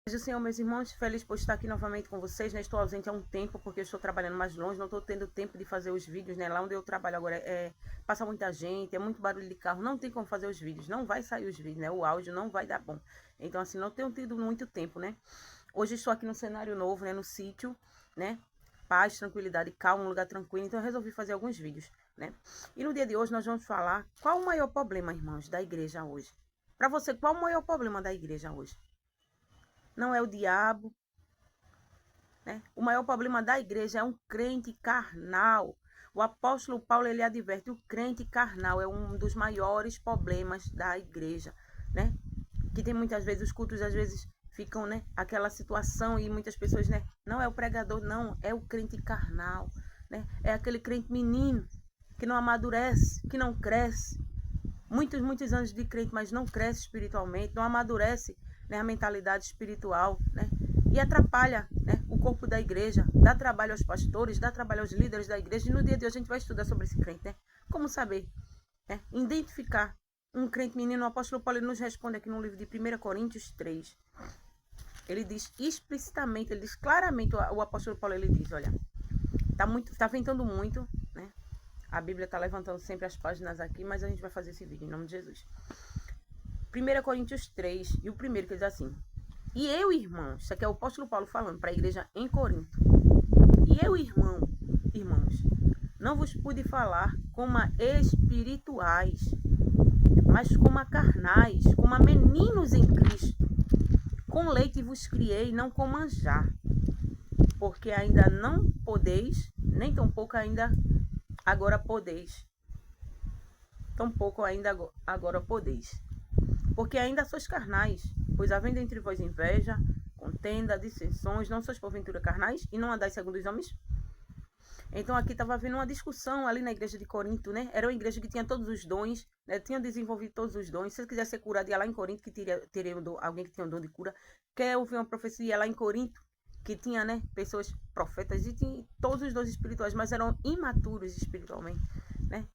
Senhor, meus irmãos, feliz por estar aqui novamente com vocês, né? Estou ausente há um tempo, porque eu estou trabalhando mais longe, não estou tendo tempo de fazer os vídeos, né? Lá onde eu trabalho agora passa muita gente, é muito barulho de carro, não tem como fazer os vídeos, não vai sair os vídeos, né? O áudio não vai dar bom. Então, assim, não tenho tido muito tempo, né? Hoje estou aqui num cenário novo, né? No sítio, né? Paz, tranquilidade, calma, um lugar tranquilo, então eu resolvi fazer alguns vídeos, né? E no dia de hoje nós vamos falar qual o maior problema, irmãos, da igreja hoje. Para você, qual o maior problema da igreja hoje? Não é o diabo, né? O maior problema da igreja é um crente carnal. O apóstolo Paulo, ele adverte, o crente carnal é um dos maiores problemas da igreja, né? Que tem muitas vezes, os cultos às vezes ficam, né? Aquela situação e muitas pessoas, né? Não é o pregador, não, é o crente carnal, né? É aquele crente menino que não amadurece, que não cresce. Muitos anos de crente, mas não cresce espiritualmente, não amadurece, né, a mentalidade espiritual, né? E atrapalha, né, o corpo da igreja, dá trabalho aos pastores, dá trabalho aos líderes da igreja. E no dia de hoje a gente vai estudar sobre esse crente, né? Como saber, né? Identificar um crente menino. O apóstolo Paulo nos responde aqui no livro de 1 Coríntios 3. Ele diz explicitamente, ele diz claramente, o apóstolo Paulo, ele diz, olha, tá ventando muito, né? A Bíblia está levantando sempre as páginas aqui, mas a gente vai fazer esse vídeo em nome de Jesus. 1 Coríntios 3, e o primeiro que diz assim: E eu, irmãos, isso aqui é o apóstolo Paulo falando para a igreja em Corinto. E eu, irmãos, não vos pude falar como a espirituais, mas como a carnais, como a meninos em Cristo. Com leite vos criei, não com manjar, porque ainda não podeis, nem tampouco ainda agora podeis. Tampouco ainda agora podeis. Porque ainda sois carnais, pois havendo entre vós inveja, contenda, dissensões, não sois porventura carnais, e não andais segundo os homens? Então aqui estava havendo uma discussão ali na igreja de Corinto, né? Era uma igreja que tinha todos os dons, né? Tinha desenvolvido todos os dons. Se você quiser ser curado, ia lá em Corinto, que teria alguém que tinha um dom de cura. Quer ouvir uma profecia lá em Corinto, que tinha, né, pessoas profetas e tinha todos os dons espirituais, mas eram imaturos espiritualmente, né?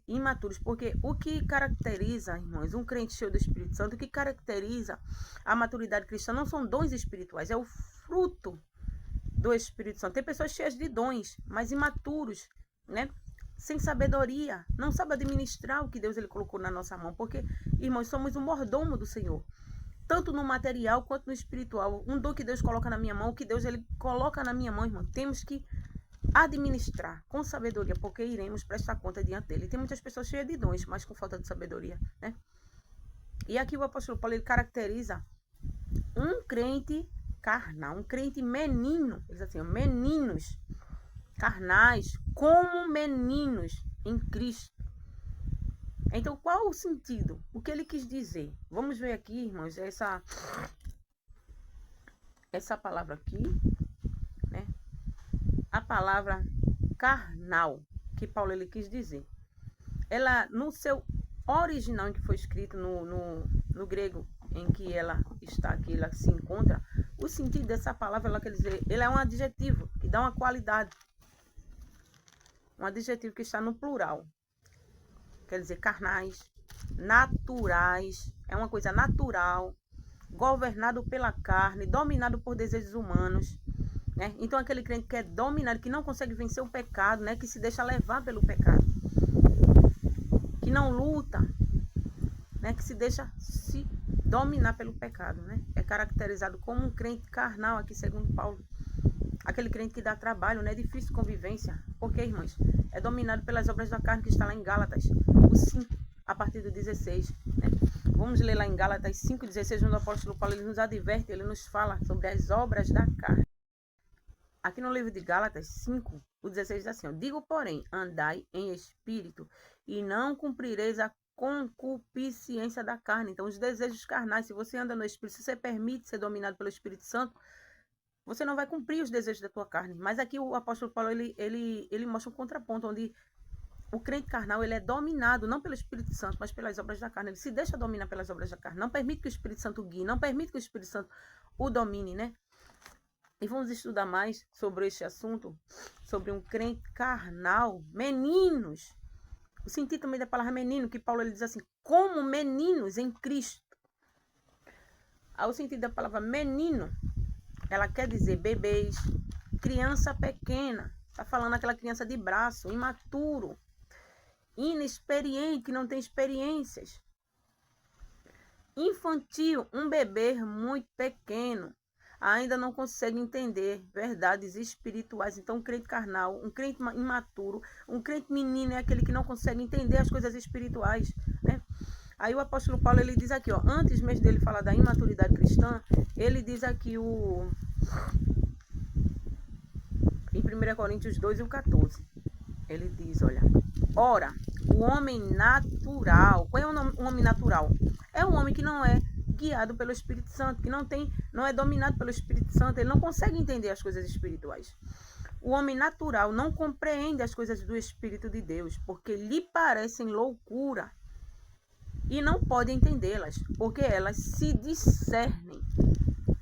Imaturos, porque o que caracteriza, irmãos, um crente cheio do Espírito Santo, o que caracteriza a maturidade cristã não são dons espirituais, é o fruto do Espírito Santo. Tem pessoas cheias de dons, mas imaturos, né? Sem sabedoria, não sabe administrar o que Deus ele colocou na nossa mão, porque, irmãos, somos um mordomo do Senhor, tanto no material quanto no espiritual. Um dom que Deus coloca na minha mão, o que Deus ele coloca na minha mão, irmão, temos que administrar com sabedoria, porque iremos prestar conta diante dele. Tem muitas pessoas cheias de dons, mas com falta de sabedoria, né? E aqui o apóstolo Paulo ele caracteriza um crente carnal, um crente menino, ele diz assim, meninos carnais, como meninos em Cristo. Então, qual o sentido? O que ele quis dizer? Vamos ver aqui, irmãos, essa palavra aqui, né? A palavra carnal, que Paulo ele quis dizer. Ela, no seu original, em que foi escrito no grego, em que ela está aqui, ela se encontra, o sentido dessa palavra, ela quer dizer, ele é um adjetivo que dá uma qualidade. Um adjetivo que está no plural. Quer dizer, carnais, naturais, é uma coisa natural, governado pela carne, dominado por desejos humanos, né? Então aquele crente que é dominado, que não consegue vencer o pecado, né? Que se deixa levar pelo pecado, que não luta, né? Que se deixa se dominar pelo pecado, né? É caracterizado como um crente carnal aqui, segundo Paulo. Aquele crente que dá trabalho, né? É difícil convivência. Porque, irmãos, é dominado pelas obras da carne, que está lá em Gálatas, o 5, a partir do 16, né? Vamos ler lá em Gálatas 5:16, onde o apóstolo Paulo ele nos adverte, ele nos fala sobre as obras da carne. Aqui no livro de Gálatas 5, o 16 diz assim, ó, digo, porém, andai em espírito e não cumprireis a concupiscência da carne. Então, os desejos carnais, se você anda no espírito, se você permite ser dominado pelo Espírito Santo, você não vai cumprir os desejos da tua carne. Mas aqui o apóstolo Paulo, ele mostra um contraponto, onde o crente carnal, ele é dominado, não pelo Espírito Santo, mas pelas obras da carne. Ele se deixa dominar pelas obras da carne. Não permite que o Espírito Santo guie, não permite que o Espírito Santo o domine, né? E vamos estudar mais sobre este assunto, sobre um crente carnal, meninos. O sentido também da palavra menino, que Paulo ele diz assim, como meninos em Cristo. O sentido da palavra menino, ela quer dizer bebês, criança pequena. Está falando aquela criança de braço, imaturo, inexperiente, que não tem experiências. Infantil, um bebê muito pequeno, ainda não consegue entender verdades espirituais. Então, um crente carnal, um crente imaturo, um crente menino é aquele que não consegue entender as coisas espirituais, né? Aí o apóstolo Paulo, ele diz aqui, ó, antes mesmo dele falar da imaturidade cristã, ele diz aqui em 1 Coríntios 2 e o 14, ele diz, olha, ora, o homem natural, qual é o homem natural? É um homem que não é guiado pelo Espírito Santo, que não é dominado pelo Espírito Santo, ele não consegue entender as coisas espirituais. O homem natural não compreende as coisas do Espírito de Deus, porque lhe parecem loucura, e não pode entendê-las, porque elas se discernem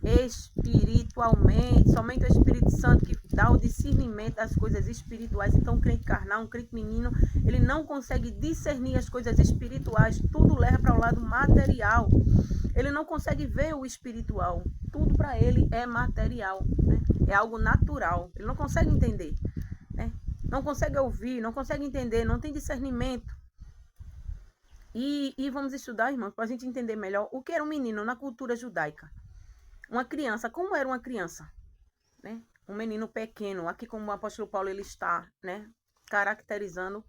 espiritualmente. Somente o Espírito Santo que dá o discernimento das coisas espirituais. Então, um crente carnal, um crente menino, ele não consegue discernir as coisas espirituais. Tudo leva para o lado material. Ele não consegue ver o espiritual. Tudo para ele é material, né? É algo natural. Ele não consegue entender, né? Não consegue ouvir, não consegue entender, não tem discernimento. E vamos estudar, irmãos, para a gente entender melhor o que era um menino na cultura judaica. Uma criança, como era uma criança? Né? Um menino pequeno, aqui como o apóstolo Paulo ele está, né, caracterizando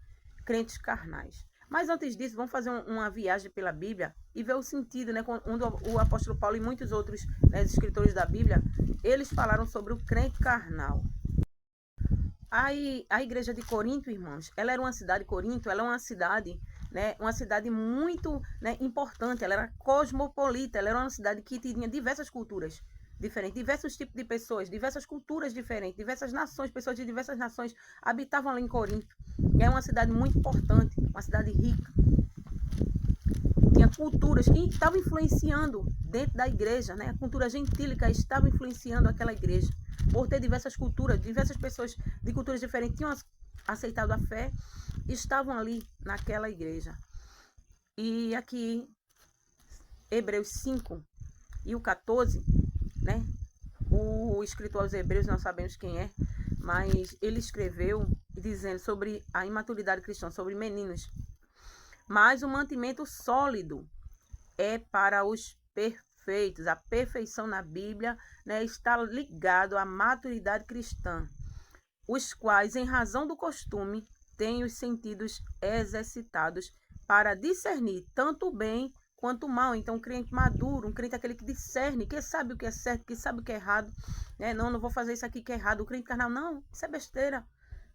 crentes carnais. Mas antes disso, vamos fazer uma viagem pela Bíblia e ver o sentido, né, onde o apóstolo Paulo e muitos outros, né, escritores da Bíblia, eles falaram sobre o crente carnal. A igreja de Corinto, irmãos, ela era uma cidade, Corinto, ela é uma cidade, né, uma cidade muito, né, importante, ela era cosmopolita, ela era uma cidade que tinha diversas culturas diferentes, diversos tipos de pessoas, diversas culturas diferentes, diversas nações, pessoas de diversas nações habitavam ali em Corinto. É uma cidade muito importante, uma cidade rica. Tinha culturas que estavam influenciando dentro da igreja, né? A cultura gentílica estava influenciando aquela igreja. Por ter diversas culturas, diversas pessoas de culturas diferentes tinham aceitado a fé, estavam ali naquela igreja. E aqui, Hebreus 5 e o 14, né? O escritor aos Hebreus, não sabemos quem é, mas ele escreveu dizendo sobre a imaturidade cristã, sobre meninos. Mas o mantimento sólido é para os perfeitos. A perfeição na Bíblia, né, está ligado à maturidade cristã, os quais, em razão do costume, têm os sentidos exercitados para discernir tanto o bem quanto o mal. Então, um crente maduro, um crente aquele que discerne, que sabe o que é certo, que sabe o que é errado, né? Não vou fazer isso aqui que é errado. O crente carnal, não, isso é besteira.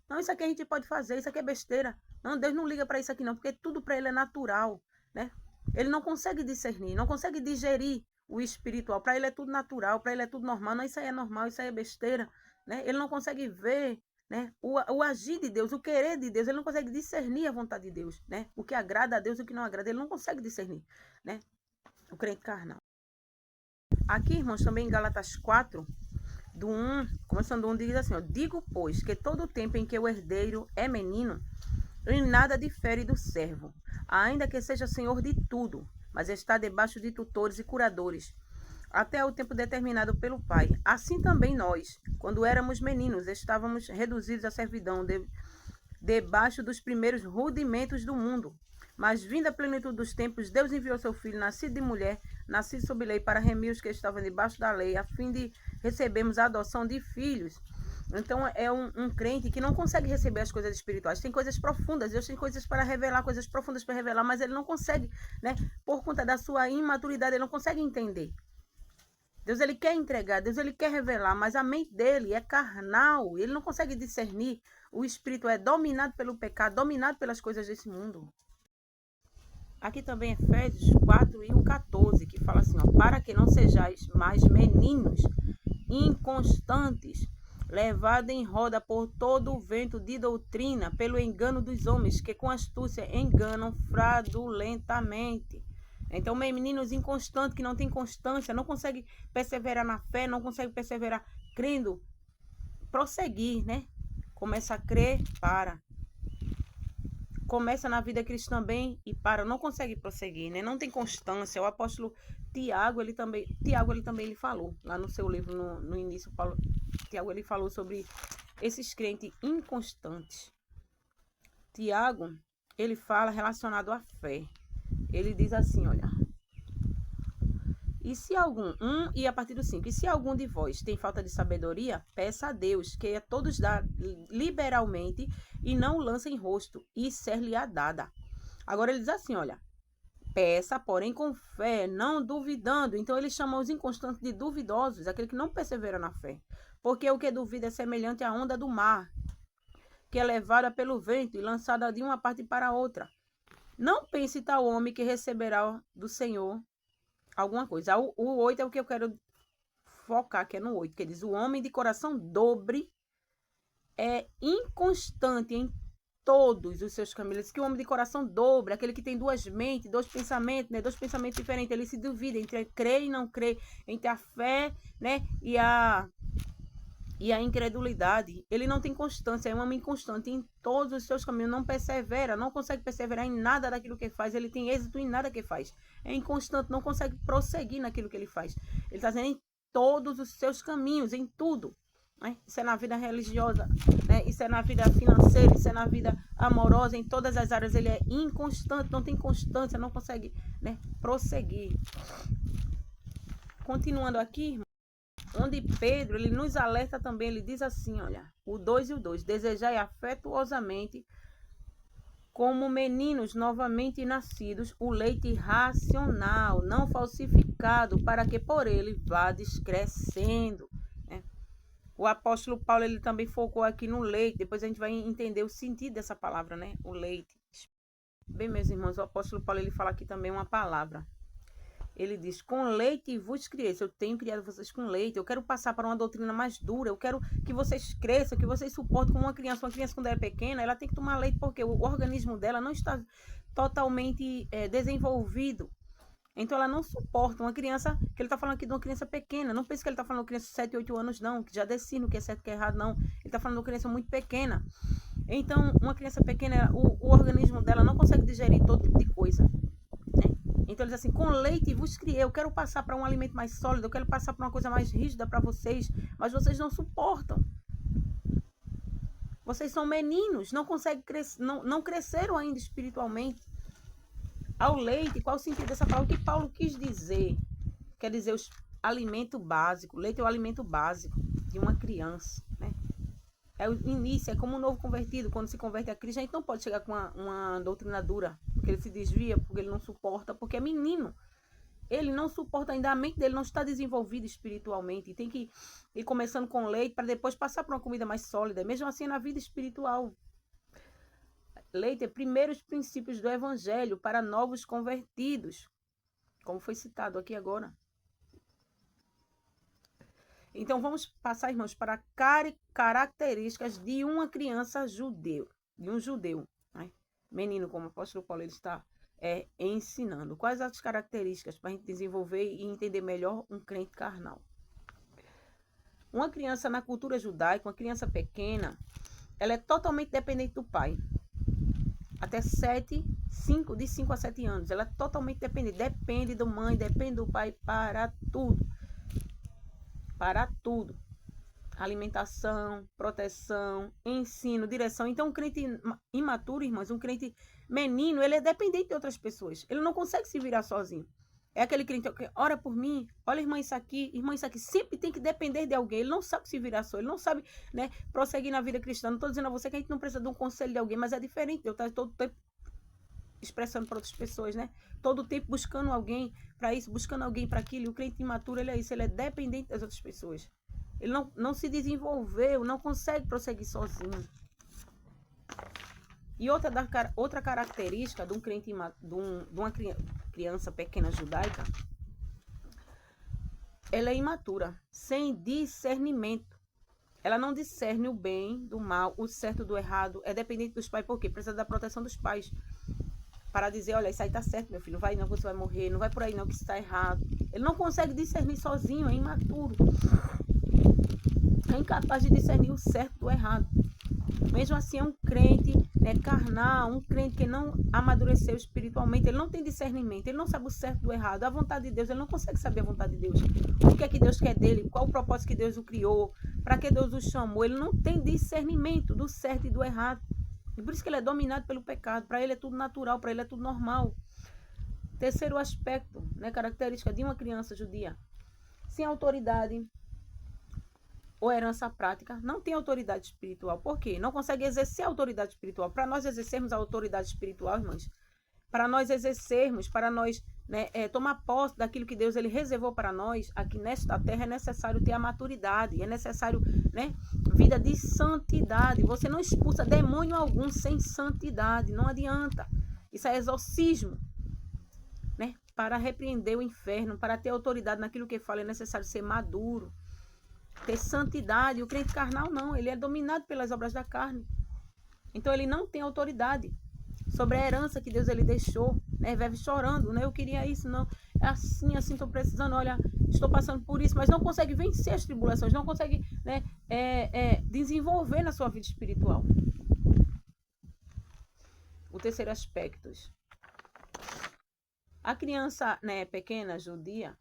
Não, isso aqui a gente pode fazer, isso aqui é besteira. Não, Deus não liga para isso aqui não, porque tudo para ele é natural, né? Ele não consegue discernir, não consegue digerir o espiritual. Para ele é tudo natural, para ele é tudo normal. Não, isso aí é normal, isso aí é besteira, né? Ele não consegue ver, né, o agir de Deus, o querer de Deus. Ele não consegue discernir a vontade de Deus, né? O que agrada a Deus e o que não agrada. Ele não consegue discernir, né? O crente carnal. Aqui, irmãos, também em Gálatas 4, do 1, começando do 1, diz assim, ó, digo, pois, que todo o tempo em que o herdeiro é menino, em nada difere do servo, ainda que seja senhor de tudo, mas está debaixo de tutores e curadores, até o tempo determinado pelo Pai. Assim também nós, quando éramos meninos, estávamos reduzidos à servidão, debaixo dos primeiros rudimentos do mundo. Mas, vinda a plenitude dos tempos, Deus enviou seu Filho, nascido de mulher, nascido sob lei, para remir os que estavam debaixo da lei, a fim de recebermos a adoção de filhos. Então, é um crente que não consegue receber as coisas espirituais. Tem coisas profundas, Deus tem coisas para revelar, coisas profundas para revelar, mas ele não consegue, né? Por conta da sua imaturidade, ele não consegue entender. Deus, ele quer entregar, Deus, ele quer revelar, mas a mente dele é carnal, ele não consegue discernir. O espírito é dominado pelo pecado, dominado pelas coisas desse mundo. Aqui também Efésios 4 e o 14, que fala assim, ó, para que não sejais mais meninos, inconstantes, levados em roda por todo o vento de doutrina, pelo engano dos homens, que com astúcia enganam fraudulentamente. Então, meninos inconstantes, que não tem constância, não consegue perseverar na fé, não consegue perseverar crendo, prosseguir, né? Começa a crer, para. Começa na vida cristã bem e para, não consegue prosseguir, né? Não tem constância. O apóstolo Tiago, ele também ele falou, lá no seu livro, no início, Tiago, ele falou sobre esses crentes inconstantes. Tiago, ele fala relacionado à fé. Ele diz assim, olha... E a partir do 5, e se algum de vós tem falta de sabedoria, peça a Deus, que a todos dá liberalmente, e não lança em rosto, e ser-lhe-á dada. Agora ele diz assim, olha, peça, porém com fé, não duvidando. Então ele chama os inconstantes de duvidosos, aquele que não persevera na fé. Porque o que duvida é semelhante à onda do mar, que é levada pelo vento e lançada de uma parte para outra. Não pense tal homem que receberá do Senhor alguma coisa. O 8 é o que eu quero focar, que é no 8, que diz, o homem de coração dobre é inconstante em todos os seus caminhos. Ele diz que o homem de coração dobre, aquele que tem duas mentes, dois pensamentos, né, dois pensamentos diferentes, ele se duvida entre crer e não crer, entre a fé, né, e a incredulidade. Ele não tem constância, é um homem inconstante em todos os seus caminhos, não persevera, não consegue perseverar em nada daquilo que faz, ele tem êxito em nada que faz, é inconstante, não consegue prosseguir naquilo que ele faz. Ele está dizendo em todos os seus caminhos, em tudo, né? Isso é na vida religiosa, né? Isso é na vida financeira, isso é na vida amorosa, em todas as áreas ele é inconstante, não tem constância, não consegue, né, prosseguir. Continuando aqui, onde Pedro, ele nos alerta também, ele diz assim, olha, o 2 e o 2, desejai afetuosamente, como meninos novamente nascidos, o leite racional, não falsificado, para que por ele vades crescendo. Né? O apóstolo Paulo, ele também focou aqui no leite, depois a gente vai entender o sentido dessa palavra, né? O leite. Bem, meus irmãos, o apóstolo Paulo, ele fala aqui também uma palavra. Ele diz, com leite vos criei. Eu tenho criado vocês com leite. Eu quero passar para uma doutrina mais dura. Eu quero que vocês cresçam, que vocês suportem como uma criança. Uma criança, quando ela é pequena, ela tem que tomar leite porque o organismo dela não está totalmente desenvolvido. Então, ela não suporta uma criança, que ele está falando aqui de uma criança pequena. Não pense que ele está falando de uma criança de 7, 8 anos, não. Que já decide o que é certo e o que é errado, não. Ele está falando de uma criança muito pequena. Então, uma criança pequena, o organismo dela não consegue digerir todo tipo de coisa. Então ele diz assim, com leite vos criei, eu quero passar para um alimento mais sólido, eu quero passar para uma coisa mais rígida para vocês, mas vocês não suportam. Vocês são meninos, não conseguem crescer, não cresceram ainda espiritualmente. Ao leite, qual o sentido dessa palavra? O que Paulo quis dizer? Quer dizer, o alimento básico. O leite é o alimento básico de uma criança, né? É o início, é como um novo convertido. Quando se converte a Cristo, a gente não pode chegar com uma doutrina dura, porque ele se desvia, porque ele não suporta, porque é menino. Ele não suporta ainda, a mente dele não está desenvolvida espiritualmente. E tem que ir começando com leite para depois passar para uma comida mais sólida. Mesmo assim, na vida espiritual. Leite é primeiros princípios do evangelho para novos convertidos, como foi citado aqui agora. Então, vamos passar, irmãos, para características de uma criança judeu, de um judeu, né? Menino, como o apóstolo Paulo ele está ensinando. Quais as características para a gente desenvolver e entender melhor um crente carnal? Uma criança na cultura judaica, uma criança pequena, ela é totalmente dependente do pai. Até de 5 a 7 anos, ela é totalmente dependente. Depende da mãe, depende do pai para tudo. Para tudo. Alimentação, proteção, ensino, direção. Então, um crente imaturo, irmãos, um crente menino, ele é dependente de outras pessoas. Ele não consegue se virar sozinho. É aquele crente que ora por mim, olha, irmã, isso aqui, sempre tem que depender de alguém. Ele não sabe se virar só, ele não sabe, né, prosseguir na vida cristã. Não estou dizendo a você que a gente não precisa de um conselho de alguém, mas é diferente. Eu estou todo tempo expressando para outras pessoas, né? Todo o tempo buscando alguém para isso, buscando alguém para aquilo. E o crente imaturo, ele é isso, ele é dependente das outras pessoas. Ele não se desenvolveu, não consegue prosseguir sozinho. E outra característica de um crente de uma criança pequena judaica, ela é imatura, sem discernimento. Ela não discerne o bem do mal, o certo do errado. É dependente dos pais, por quê? Precisa da proteção dos pais. Para dizer, olha, isso aí tá certo, meu filho, não vai não, você vai morrer, não vai por aí não, que isso tá errado. Ele não consegue discernir sozinho, é imaturo. É incapaz de discernir o certo do errado. Mesmo assim, é um crente né, carnal, um crente que não amadureceu espiritualmente, ele não tem discernimento, ele não sabe o certo do errado, a vontade de Deus, ele não consegue saber a vontade de Deus. O que é que Deus quer dele, qual o propósito que Deus o criou, para que Deus o chamou, ele não tem discernimento do certo e do errado. E por isso que ele é dominado pelo pecado, para ele é tudo natural, para ele é tudo normal. Terceiro aspecto, né, característica de uma criança judia, sem autoridade ou herança prática, não tem autoridade espiritual. Por quê? Não consegue exercer a autoridade espiritual. Para nós exercermos a autoridade espiritual, irmãos, para nós exercermos, para nós, né, tomar posse daquilo que Deus ele reservou para nós aqui nesta terra, é necessário ter a maturidade, é necessário, né, vida de santidade. Você não expulsa demônio algum sem santidade, não adianta. Isso é exorcismo, né? Para repreender o inferno, para ter autoridade naquilo que fala, é necessário ser maduro, ter santidade. O crente carnal não, ele é dominado pelas obras da carne. Então ele não tem autoridade sobre a herança que Deus ele deixou, né? Vive chorando, né? Eu queria isso, não. É assim, estou precisando, olha, estou passando por isso, mas não consegue vencer as tribulações, não consegue, né, desenvolver na sua vida espiritual. O terceiro aspecto. A criança, né, pequena, judia,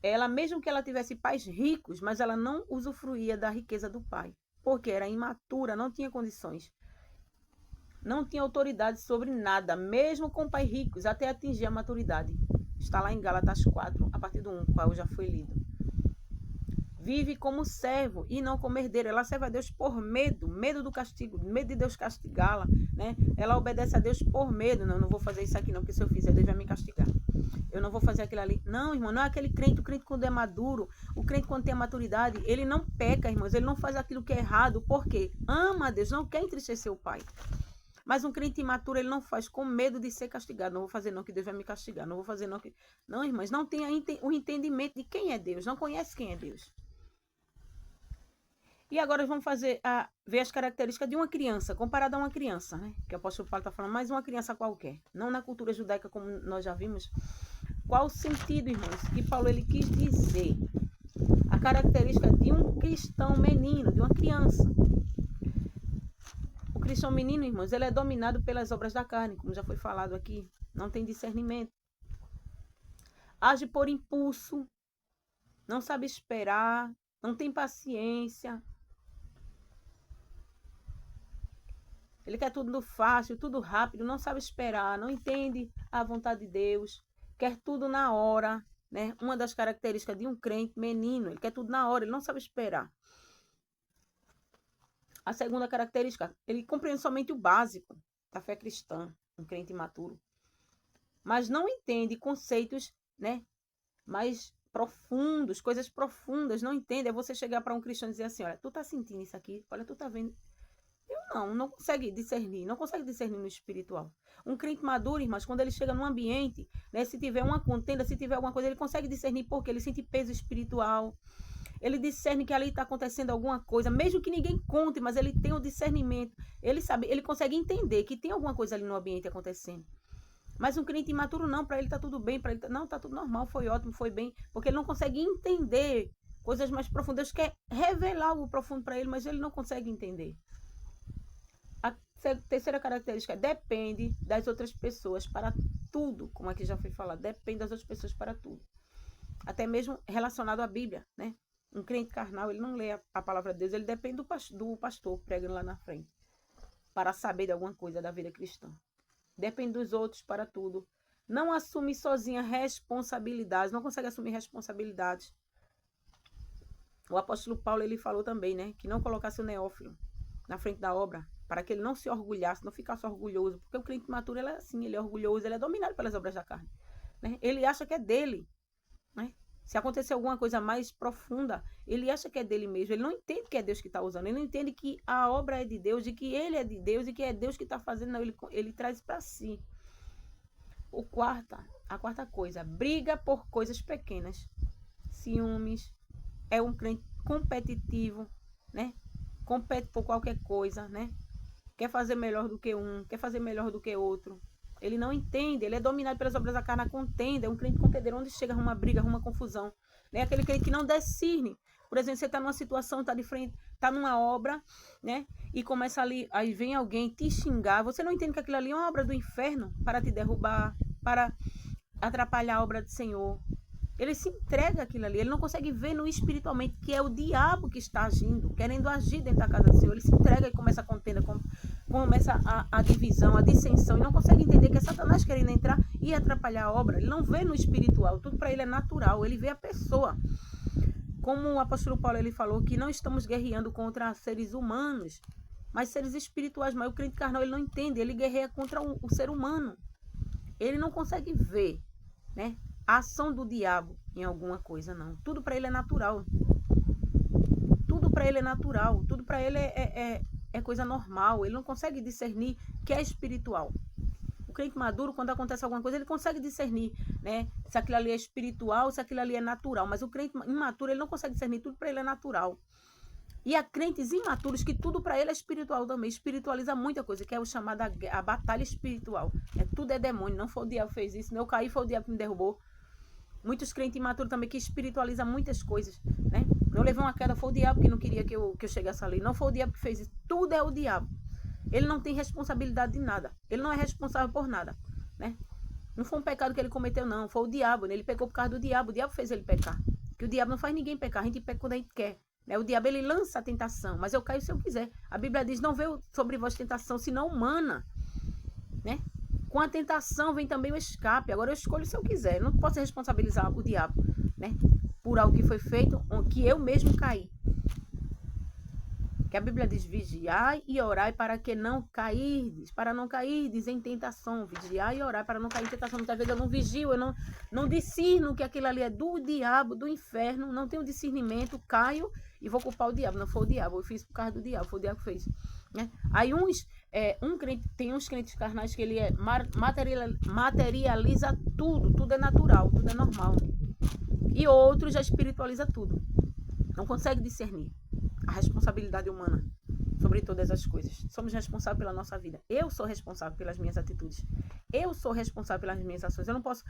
ela, mesmo que ela tivesse pais ricos, mas ela não usufruía da riqueza do pai, porque era imatura, não tinha condições, não tinha autoridade sobre nada, mesmo com pais ricos, até atingir a maturidade. Está lá em Gálatas 4, a partir do 1, qual já foi lido. Vive como servo e não como herdeiro. Ela serve a Deus por medo, medo do castigo, medo de Deus castigá-la, né? Ela obedece a Deus por medo. Não vou fazer isso aqui não, porque se eu fizer, Deus vai me castigar. Eu não vou fazer aquilo ali. Não, irmão, não é aquele crente. O crente quando é maduro, o crente quando tem a maturidade, ele não peca, irmãos. Ele não faz aquilo que é errado, porque ama a Deus, não quer entristecer o Pai. Mas um crente imaturo, ele não faz com medo de ser castigado. Não vou fazer não, que Deus vai me castigar. Não vou fazer não, que... Não, irmãos, não tem o entendimento de quem é Deus. Não conhece quem é Deus. E agora vamos ver as características de uma criança, comparada a uma criança, né? Que o apóstolo Paulo está falando, mais uma criança qualquer. Não na cultura judaica, como nós já vimos. Qual o sentido, irmãos, que Paulo ele quis dizer? A característica de um cristão menino, de uma criança. O cristão menino, irmãos, ele é dominado pelas obras da carne, como já foi falado aqui. Não tem discernimento. Age por impulso. Não sabe esperar. Não tem paciência. Ele quer tudo fácil, tudo rápido, não sabe esperar, não entende a vontade de Deus, quer tudo na hora, né? Uma das características de um crente menino, ele quer tudo na hora, ele não sabe esperar. A segunda característica, ele compreende somente o básico da fé cristã, um crente imaturo, mas não entende conceitos, né, mais profundos, coisas profundas, não entende. É você chegar para um cristão e dizer assim, olha, tu tá sentindo isso aqui? Olha, tu tá vendo... Não consegue discernir, não consegue discernir no espiritual. Um crente maduro, irmãos, quando ele chega num ambiente, né, se tiver uma contenda, se tiver alguma coisa, ele consegue discernir porque ele sente peso espiritual. Ele discerne que ali está acontecendo alguma coisa, mesmo que ninguém conte, mas ele tem o discernimento. Ele sabe, ele consegue entender que tem alguma coisa ali no ambiente acontecendo. Mas um crente imaturo não, para ele está tudo bem, para ele não, está tudo normal, foi ótimo, foi bem, porque ele não consegue entender coisas mais profundas. Deus quer revelar algo profundo para ele, mas ele não consegue entender. A terceira característica, depende das outras pessoas para tudo, como aqui já foi falado, depende das outras pessoas para tudo. Até mesmo relacionado à Bíblia, né? Um crente carnal, ele não lê a palavra de Deus, ele depende do pastor pregando lá na frente, para saber de alguma coisa da vida cristã. Depende dos outros para tudo. Não assume sozinha responsabilidades, não consegue assumir responsabilidades. O apóstolo Paulo, ele falou também, né? Que não colocasse o neófilo na frente da obra, para que ele não se orgulhasse, não ficasse orgulhoso, porque o crente maturo, ele é assim, ele é orgulhoso, ele é dominado pelas obras da carne, né? Ele acha que é dele, né? Se acontecer alguma coisa mais profunda, ele acha que é dele mesmo, ele não entende que é Deus que está usando, ele não entende que a obra é de Deus, e que ele é de Deus, e que é Deus que está fazendo, não, ele traz para si. A quarta coisa, briga por coisas pequenas, ciúmes, é um crente competitivo, né? Compete por qualquer coisa, né? Quer fazer melhor do que um, quer fazer melhor do que outro. Ele não entende, ele é dominado pelas obras da carne, a contenda, é um crente contendeiro, onde chega uma briga, uma confusão. É aquele crente que não discerne, Por exemplo, você está numa situação, está de frente, está numa obra, né? E começa ali, aí vem alguém te xingar. Você não entende que aquilo ali é uma obra do inferno para te derrubar, para atrapalhar a obra do Senhor. Ele se entrega aquilo ali, ele não consegue ver no espiritualmente que é o diabo que está agindo, querendo agir dentro da casa do Senhor. Ele se entrega e começa a contenda, começa a divisão, a dissensão, e não consegue entender que é Satanás querendo entrar e atrapalhar a obra. Ele não vê no espiritual, tudo para ele é natural, ele vê a pessoa. Como o apóstolo Paulo ele falou que não estamos guerreando contra seres humanos, mas seres espirituais. Mas o crente carnal ele não entende, ele guerreia contra o ser humano. Ele não consegue ver, né, a ação do diabo em alguma coisa, não. Tudo para ele é natural. Tudo para ele é natural. Tudo para ele é coisa normal. Ele não consegue discernir que é espiritual. O crente maduro, quando acontece alguma coisa, ele consegue discernir, né, se aquilo ali é espiritual, se aquilo ali é natural. Mas o crente imaturo, ele não consegue discernir. Tudo para ele é natural. E há crentes imaturos que tudo para ele é espiritual também. Espiritualiza muita coisa, que é o chamado a batalha espiritual. Tudo é demônio. Não foi o diabo que fez isso. Eu caí, foi o diabo que me derrubou. Muitos crentes imaturos também que espiritualizam muitas coisas, né? Eu levei uma queda, foi o diabo que não queria que eu chegasse ali. Não foi o diabo que fez isso. Tudo é o diabo. Ele não tem responsabilidade de nada. Ele não é responsável por nada, né? Não foi um pecado que ele cometeu, não. Foi o diabo, né? Ele pecou por causa do diabo. O diabo fez ele pecar. Porque o diabo não faz ninguém pecar. A gente peca quando a gente quer, né? O diabo, ele lança a tentação. Mas eu caio se eu quiser. A Bíblia diz, não veio sobre vós tentação, senão humana, né? Com a tentação vem também o escape. Agora eu escolho se eu quiser. Eu não posso responsabilizar o diabo, né, por algo que foi feito, que eu mesmo caí. Que a Bíblia diz, vigiai e orai para que não cairdes. Para não cairdes em tentação. Vigiai e orai para não cair em tentação. Muitas vezes eu não vigio, eu não discerno que aquilo ali é do diabo, do inferno. Não tenho discernimento, caio e vou culpar o diabo. Não foi o diabo, eu fiz por causa do diabo. Foi o diabo que fez, né? Aí tem uns crentes carnais que ele materializa tudo. Tudo é natural, tudo é normal. E outros já espiritualiza tudo. Não consegue discernir a responsabilidade humana sobre todas as coisas. Somos responsáveis pela nossa vida. Eu sou responsável pelas minhas atitudes. Eu sou responsável pelas minhas ações. Eu não posso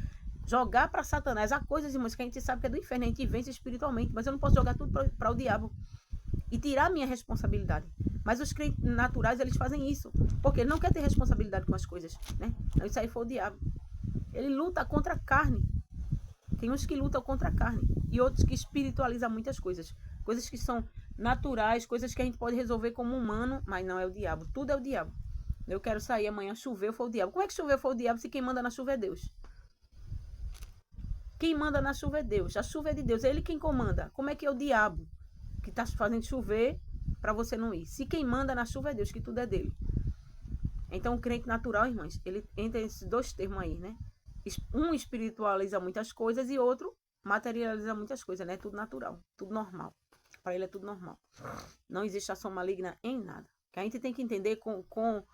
jogar para Satanás. Há coisas, irmãos, que a gente sabe que é do inferno, a gente vence espiritualmente, mas eu não posso jogar tudo para o diabo e tirar a minha responsabilidade. Mas os crentes naturais, eles fazem isso, porque ele não quer ter responsabilidade com as coisas, né? Então, isso aí foi o diabo. Ele luta contra a carne. Tem uns que lutam contra a carne e outros que espiritualizam muitas coisas. Coisas que são naturais, coisas que a gente pode resolver como humano, mas não é o diabo. Tudo é o diabo. Eu quero sair amanhã, choveu, foi o diabo. Como é que choveu, foi o diabo, se quem manda na chuva é Deus? Quem manda na chuva é Deus. A chuva é de Deus, é Ele quem comanda. Como é que é o diabo que está fazendo chover para você não ir? Se quem manda na chuva é Deus, que tudo é dele. Então o crente natural, irmãs, ele entra nesses dois termos aí, né? Um espiritualiza muitas coisas e outro materializa muitas coisas, né? Tudo natural, tudo normal. Para ele é tudo normal. Não existe ação maligna em nada. Que a gente tem que entender, como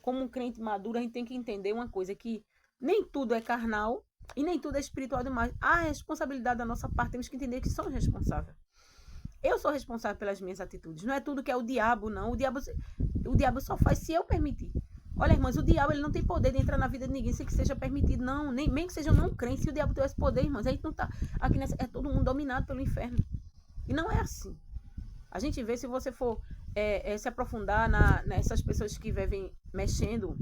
um crente maduro, a gente tem que entender uma coisa, que nem tudo é carnal e nem tudo é espiritual demais. A responsabilidade da nossa parte, temos que entender que somos responsáveis. Eu sou responsável pelas minhas atitudes. Não é tudo que é o diabo, não. O diabo só faz se eu permitir. Olha, irmãs, o diabo ele não tem poder de entrar na vida de ninguém sem que seja permitido, não. Nem que seja não crente. Se o diabo tivesse poder, irmãs, a gente não tá aqui é todo mundo dominado pelo inferno. E não é assim. A gente vê, se você for se aprofundar nessas pessoas que vivem mexendo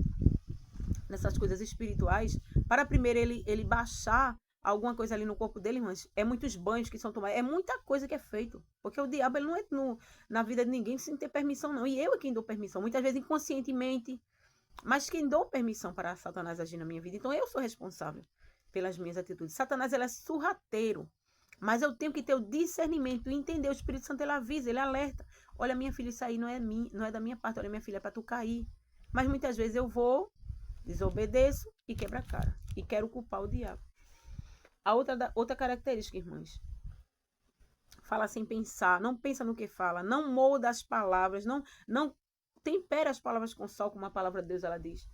nessas coisas espirituais, para primeiro ele baixar alguma coisa ali no corpo dele, irmãs, é muitos banhos que são tomados, é muita coisa que é feito. Porque o diabo ele não entra na vida de ninguém sem ter permissão, não. E eu é quem dou permissão, muitas vezes inconscientemente, mas quem dou permissão para Satanás agir na minha vida. Então eu sou responsável pelas minhas atitudes. Satanás ele é sorrateiro, mas eu tenho que ter o discernimento e entender. O Espírito Santo ele avisa, ele alerta. Olha, minha filha, isso aí não é da minha parte. Olha, minha filha, é para tu cair. Mas muitas vezes eu vou, desobedeço e quebro a cara. E quero culpar o diabo. A outra característica, irmãs, fala sem pensar, não pensa no que fala, não molda as palavras, não tempera as palavras com sal, como a palavra de Deus ela diz.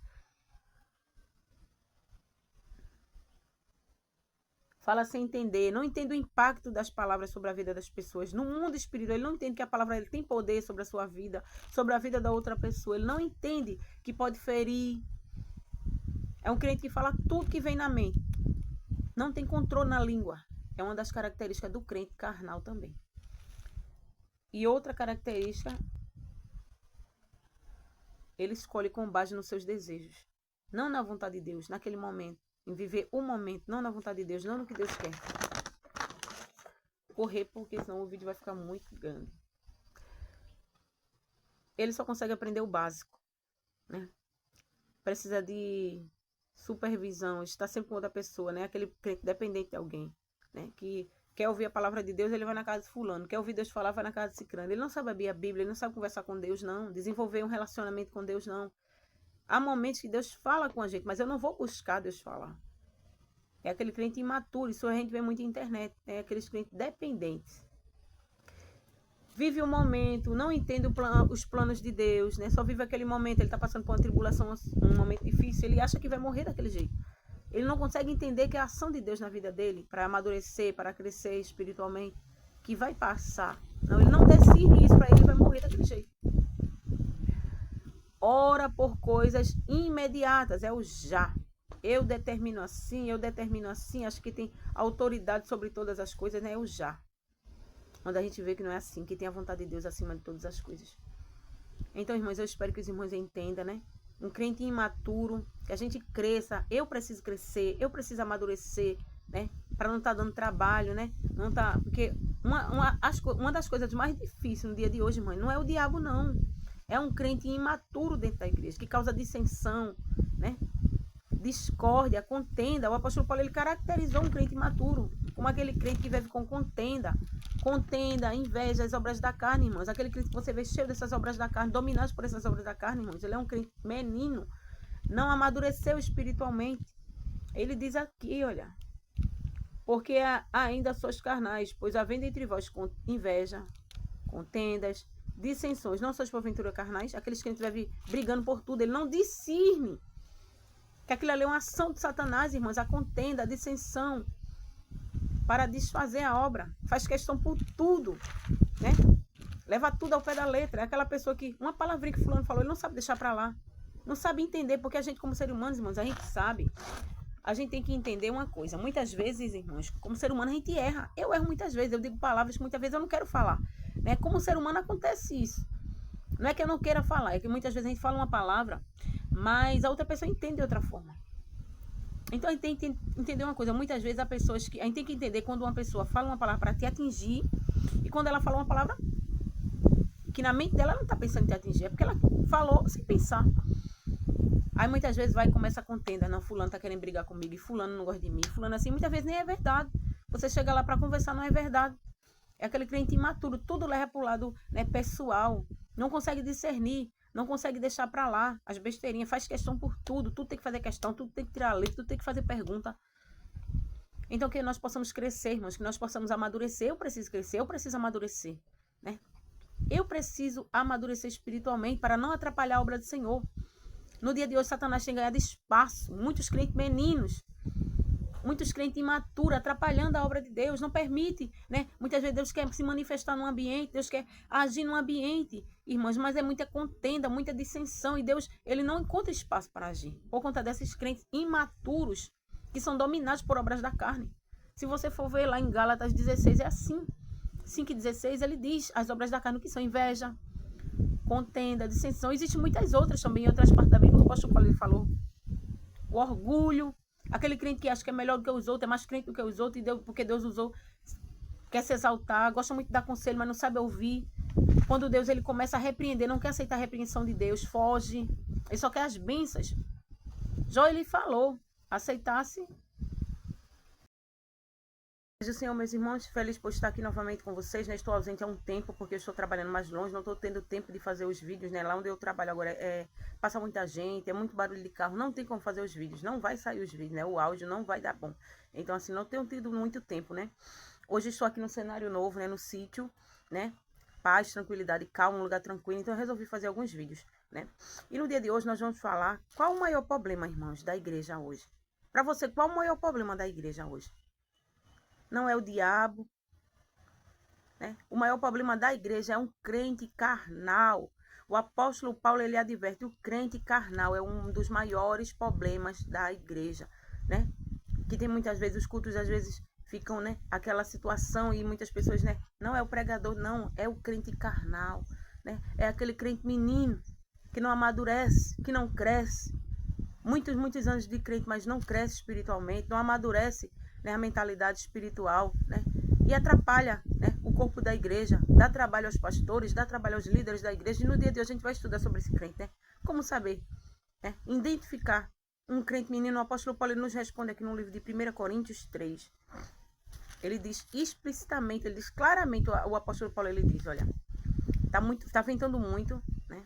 Fala sem entender, não entende o impacto das palavras sobre a vida das pessoas. No mundo espiritual, ele não entende que a palavra ele tem poder sobre a sua vida, sobre a vida da outra pessoa. Ele não entende que pode ferir. É um crente que fala tudo que vem na mente. Não tem controle na língua. É uma das características do crente carnal também. E outra característica, ele escolhe com base nos seus desejos, não na vontade de Deus, naquele momento, em viver o momento, não na vontade de Deus, não no que Deus quer. Correr, porque senão o vídeo vai ficar muito grande. Ele só consegue aprender o básico, né? Precisa de supervisão, está sempre com outra pessoa, né? Aquele crente dependente de alguém, né? Que quer ouvir a palavra de Deus, ele vai na casa de fulano. Quer ouvir Deus falar, vai na casa de ciclano. Ele não sabe abrir a Bíblia, ele não sabe conversar com Deus, não. Desenvolver um relacionamento com Deus, não. Há momentos que Deus fala com a gente, mas eu não vou buscar Deus falar. É aquele crente imaturo, isso a gente vê muito na internet. É aqueles crentes dependentes. Vive o momento, não entende os planos de Deus, né? Só vive aquele momento, ele está passando por uma tribulação, um momento difícil, ele acha que vai morrer daquele jeito. Ele não consegue entender que a ação de Deus na vida dele, para amadurecer, para crescer espiritualmente, que vai passar. Não, ele não decide isso, para ele vai morrer daquele jeito. Ora por coisas imediatas, é o já. Eu determino assim, acho que tem autoridade sobre todas as coisas, né? É o já. Quando a gente vê que não é assim, que tem a vontade de Deus acima de todas as coisas. Então, irmãos, eu espero que os irmãos entendam, né? Um crente imaturo, que a gente cresça, eu preciso crescer, eu preciso amadurecer, né? Para não estar dando trabalho, né? Não tá, porque uma das coisas mais difíceis no dia de hoje, irmãos, não é o diabo, não. É um crente imaturo dentro da igreja, que causa dissensão, né? Discórdia, contenda. O apóstolo Paulo, ele caracterizou um crente imaturo como aquele crente que vive com contenda, inveja, as obras da carne, irmãos. Aquele crente que você vê cheio dessas obras da carne, dominado por essas obras da carne, irmãos. Ele é um crente menino, não amadureceu espiritualmente. Ele diz aqui, olha, porque ainda sois carnais, pois havendo entre vós inveja, contendas, dissensões, não sois porventura carnais. Aqueles crentes vivem brigando por tudo, ele não discerne que aquilo ali é uma ação de Satanás, irmãos, a contenda, a dissensão, para desfazer a obra. Faz questão por tudo, né? Leva tudo ao pé da letra. É aquela pessoa que, uma palavrinha que fulano falou, ele não sabe deixar para lá. Não sabe entender, porque a gente, como ser humano, irmãos, a gente sabe. A gente tem que entender uma coisa. Muitas vezes, irmãos, como ser humano, a gente erra. Eu erro muitas vezes, eu digo palavras que muitas vezes eu não quero falar, né? Como ser humano acontece isso. Não é que eu não queira falar, é que muitas vezes a gente fala uma palavra, mas a outra pessoa entende de outra forma. Então a gente tem que entender uma coisa, muitas vezes a gente tem que entender quando uma pessoa fala uma palavra para te atingir e quando ela fala uma palavra que na mente dela ela não está pensando em te atingir, é porque ela falou sem pensar. Aí muitas vezes vai e começa a contenda, não, fulano tá querendo brigar comigo e fulano não gosta de mim, fulano assim, muitas vezes nem é verdade. Você chega lá para conversar, não é verdade. É aquele crente imaturo, tudo leva para o lado, né, pessoal, não consegue discernir, não consegue deixar para lá as besteirinhas, faz questão por tudo tem que fazer questão, tudo tem que tirar letra, tudo tem que fazer pergunta. Então que nós possamos crescer, irmãos, que nós possamos amadurecer. Eu preciso crescer, eu preciso amadurecer, né? Eu preciso amadurecer espiritualmente para não atrapalhar a obra do Senhor. No dia de hoje, Satanás tem ganhado espaço, muitos crentes meninos, muitos crentes imaturos, atrapalhando a obra de Deus, não permite, né? Muitas vezes Deus quer se manifestar num ambiente, Deus quer agir num ambiente, irmãos, mas é muita contenda, muita dissensão, e Deus, ele não encontra espaço para agir, por conta desses crentes imaturos, que são dominados por obras da carne. Se você for ver lá em Gálatas 16, é assim, 5:16, ele diz, as obras da carne que são inveja, contenda, dissensão, existem muitas outras também, em outras partes da Bíblia, o apóstolo Paulo falou, o orgulho, aquele crente que acha que é melhor do que os outros, é mais crente do que os outros, e Deus, porque Deus usou, quer se exaltar, gosta muito de dar conselho, mas não sabe ouvir. Quando Deus ele começa a repreender, não quer aceitar a repreensão de Deus, foge. Ele só quer as bênçãos. Jó, ele falou, aceitasse. Senhor, meus irmãos, feliz por estar aqui novamente com vocês, né? Estou ausente há um tempo, porque eu estou trabalhando mais longe, não estou tendo tempo de fazer os vídeos, né? Lá onde eu trabalho agora passa muita gente, é muito barulho de carro, não tem como fazer os vídeos, não vai sair os vídeos, né? O áudio não vai dar bom. Então, assim, não tenho tido muito tempo, né? Hoje estou aqui no cenário novo, né? No sítio, né? Paz, tranquilidade, calma, um lugar tranquilo, então eu resolvi fazer alguns vídeos, né? E no dia de hoje nós vamos falar qual o maior problema, irmãos, da igreja hoje. Para você, qual o maior problema da igreja hoje? Não é o diabo, né? O maior problema da igreja é um crente carnal. O apóstolo Paulo, ele adverte, o crente carnal é um dos maiores problemas da igreja, né? Que tem muitas vezes, os cultos às vezes ficam, né, aquela situação e muitas pessoas, né, não é o pregador, não, é o crente carnal, né, é aquele crente menino que não amadurece, que não cresce, muitos anos de crente, mas não cresce espiritualmente, não amadurece, né, a mentalidade espiritual, né, e atrapalha, né, o corpo da igreja, dá trabalho aos pastores, dá trabalho aos líderes da igreja, e no dia de hoje a gente vai estudar sobre esse crente, né, como saber, né, identificar um crente menino. O apóstolo Paulo nos responde aqui no livro de 1 Coríntios 3, ele diz explicitamente, ele diz claramente, o apóstolo Paulo, ele diz, olha, tá ventando muito, né,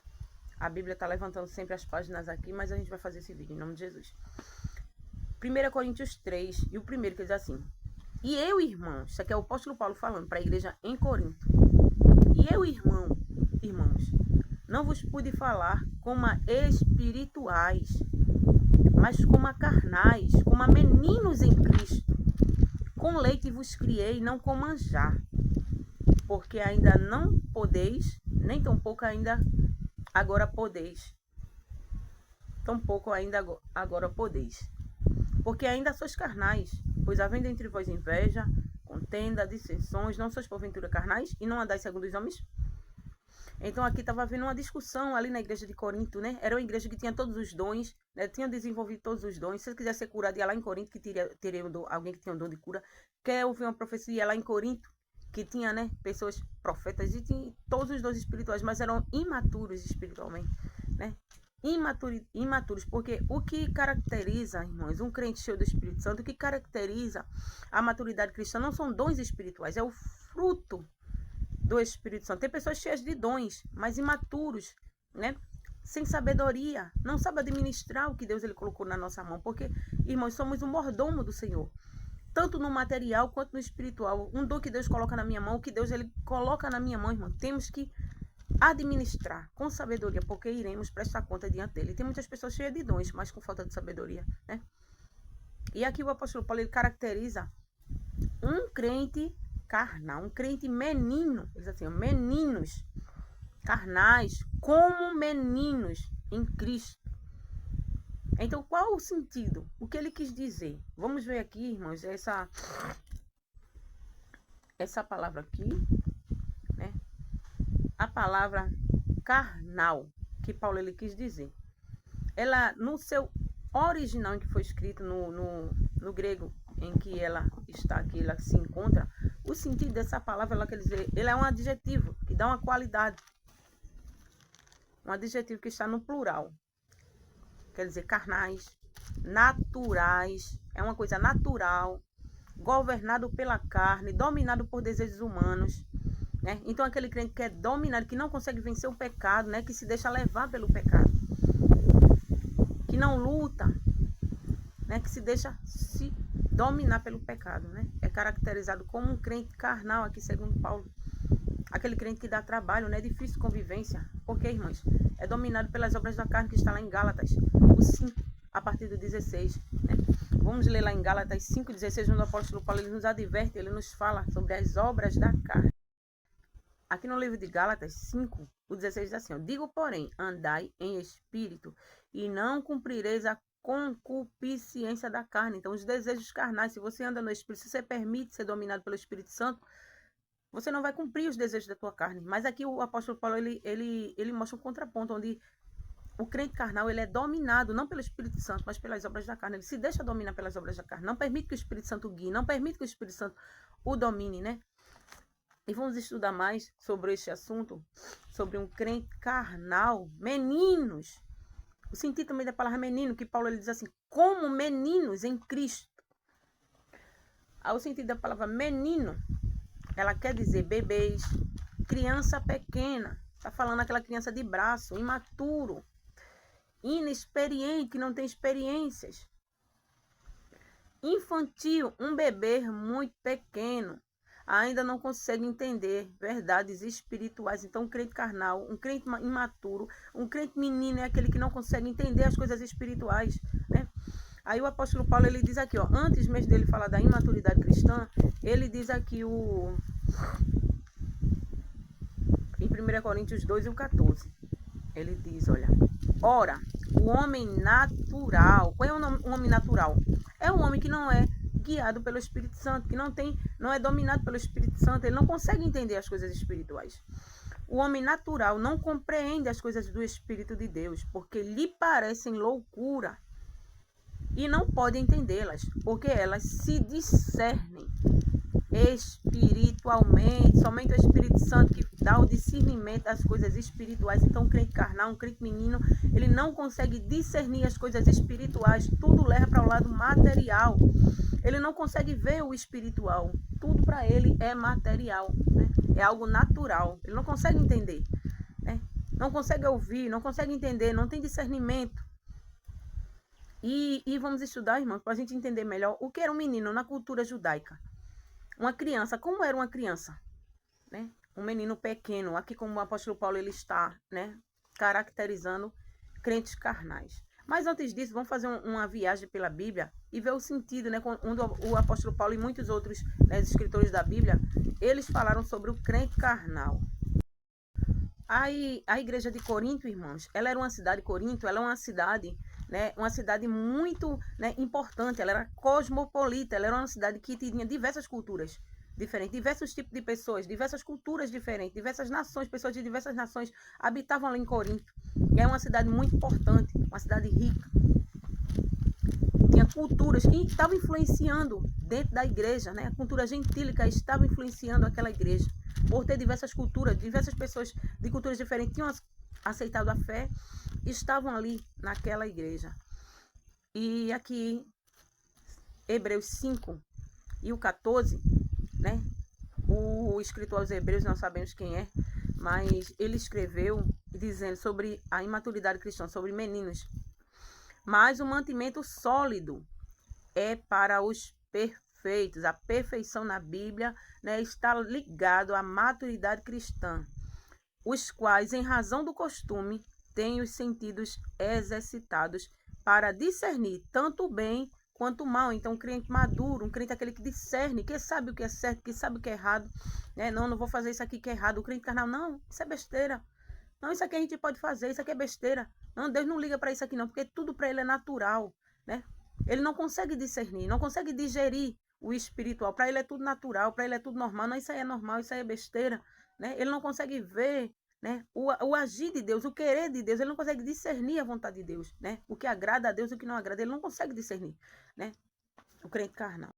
a Bíblia está levantando sempre as páginas aqui, mas a gente vai fazer esse vídeo em nome de Jesus. 1 Coríntios 3, e o primeiro que diz assim: e eu, irmãos, isso aqui é o apóstolo Paulo falando para a igreja em Corinto. E eu, irmãos, não vos pude falar como a espirituais, mas como a carnais, como a meninos em Cristo. Com leite vos criei, não com manjar, porque ainda não podeis, nem tampouco ainda agora podeis. Tampouco ainda agora podeis. Porque ainda sois carnais, pois havendo entre vós inveja, contenda, dissensões, não sois porventura carnais e não andais segundo os homens? Então aqui estava havendo uma discussão ali na igreja de Corinto, né? Era uma igreja que tinha todos os dons, né? Tinha desenvolvido todos os dons. Se você quiser ser curado, ia lá em Corinto, que teria alguém que tinha um dom de cura. Quer ouvir uma profecia lá em Corinto, que tinha, né, pessoas profetas e tinha todos os dons espirituais, mas eram imaturos espiritualmente, né? Imaturos, porque o que caracteriza, irmãos, um crente cheio do Espírito Santo, o que caracteriza a maturidade cristã não são dons espirituais, é o fruto do Espírito Santo. Tem pessoas cheias de dons, mas imaturos, né? Sem sabedoria, não sabe administrar o que Deus ele colocou na nossa mão, porque, irmãos, somos um mordomo do Senhor, tanto no material quanto no espiritual. Um dom que Deus coloca na minha mão, o que Deus ele coloca na minha mão, irmão, temos que administrar com sabedoria, porque iremos prestar conta diante dele. Tem muitas pessoas cheias de dons, mas com falta de sabedoria, né? E aqui o apóstolo Paulo ele caracteriza um crente carnal, um crente menino, ele diz assim, meninos carnais, como meninos em Cristo. Então, qual o sentido? O que ele quis dizer? Vamos ver aqui, irmãos, essa palavra aqui, né? A palavra carnal, que Paulo ele quis dizer. Ela, no seu original, em que foi escrito no grego, em que ela está aqui, ela se encontra, o sentido dessa palavra, ela quer dizer, ele é um adjetivo que dá uma qualidade. Um adjetivo que está no plural. Quer dizer, carnais, naturais, é uma coisa natural, governado pela carne, dominado por desejos humanos, né? Então aquele crente que é dominado, que não consegue vencer o pecado, né? Que se deixa levar pelo pecado, que não luta, né? Que se deixa se dominar pelo pecado, né? É caracterizado como um crente carnal aqui, segundo Paulo. Aquele crente que dá trabalho, né? Difícil convivência. Porque, irmãos, é dominado pelas obras da carne, que está lá em Gálatas, o 5, a partir do 16, né? Vamos ler lá em Gálatas 5:16, onde o apóstolo Paulo ele nos adverte, ele nos fala sobre as obras da carne. Aqui no livro de Gálatas 5, o 16 diz assim, ó, digo, porém, andai em espírito, e não cumprireis a concupiscência da carne. Então, os desejos carnais, se você anda no espírito, se você permite ser dominado pelo Espírito Santo, você não vai cumprir os desejos da tua carne. Mas aqui o apóstolo Paulo, ele mostra um contraponto, onde o crente carnal, ele é dominado, não pelo Espírito Santo, mas pelas obras da carne. Ele se deixa dominar pelas obras da carne. Não permite que o Espírito Santo guie, não permite que o Espírito Santo o domine, né? E vamos estudar mais sobre este assunto, sobre um crente carnal, meninos. O sentido também da palavra menino, que Paulo ele diz assim, como meninos em Cristo. O sentido da palavra menino, ela quer dizer bebês, criança pequena. Está falando aquela criança de braço, imaturo, inexperiente, que não tem experiências. Infantil, um bebê muito pequeno, ainda não consegue entender verdades espirituais. Então, um crente carnal, um crente imaturo, um crente menino é aquele que não consegue entender as coisas espirituais, né? Aí o apóstolo Paulo, ele diz aqui, ó, antes mesmo dele falar da imaturidade cristã, ele diz aqui em 1 Coríntios 2 e o 14, ele diz, olha, ora, o homem natural, qual é o homem natural? É um homem que não é guiado pelo Espírito Santo, que não é dominado pelo Espírito Santo, ele não consegue entender as coisas espirituais. O homem natural não compreende as coisas do Espírito de Deus, porque lhe parecem loucura e não pode entendê-las, porque elas se discernem espiritualmente. Somente o Espírito Santo que dá o discernimento das coisas espirituais. Então, um crente carnal, um crente menino, ele não consegue discernir as coisas espirituais. Tudo leva para o lado material. Ele não consegue ver o espiritual. Tudo para ele é material, né? É algo natural. Ele não consegue entender, né? Não consegue ouvir, não consegue entender, não tem discernimento. E vamos estudar, irmãos, para a gente entender melhor o que era um menino na cultura judaica. Uma criança, como era uma criança? Né? Um menino pequeno, aqui como o apóstolo Paulo ele está, né, caracterizando crentes carnais. Mas antes disso, vamos fazer uma viagem pela Bíblia e ver o sentido, né, onde o apóstolo Paulo e muitos outros, né, escritores da Bíblia, eles falaram sobre o crente carnal. A igreja de Corinto, irmãos, ela era uma cidade, Corinto, ela é uma cidade, né, uma cidade muito, né, importante, ela era cosmopolita, ela era uma cidade que tinha diversas culturas diferentes, diversos tipos de pessoas, diversas culturas diferentes, diversas nações, pessoas de diversas nações habitavam ali em Corinto. E é uma cidade muito importante, uma cidade rica. Tinha culturas que estavam influenciando dentro da igreja, né? A cultura gentílica estava influenciando aquela igreja. Por ter diversas culturas, diversas pessoas de culturas diferentes tinham aceitado a fé, estavam ali naquela igreja. E aqui, Hebreus 5 e o 14, né? O escritor aos Hebreus, não sabemos quem é, mas ele escreveu dizendo sobre a imaturidade cristã, sobre meninos. Mas o mantimento sólido é para os perfeitos. A perfeição na Bíblia, né, está ligado à maturidade cristã, os quais, em razão do costume, têm os sentidos exercitados para discernir tanto o bem quanto o mal. Então, um crente maduro, um crente aquele que discerne, que sabe o que é certo, que sabe o que é errado, né? Não vou fazer isso aqui que é errado. O crente carnal, não, isso é besteira. Não, isso aqui a gente pode fazer, isso aqui é besteira. Não, Deus não liga para isso aqui não, porque tudo para ele é natural, né? Ele não consegue discernir, não consegue digerir o espiritual. Para ele é tudo natural, para ele é tudo normal. Não, isso aí é normal, isso aí é besteira, né? Ele não consegue ver, né, o agir de Deus, o querer de Deus. Ele não consegue discernir a vontade de Deus, né? O que agrada a Deus, o que não agrada, ele não consegue discernir, né? O crente carnal.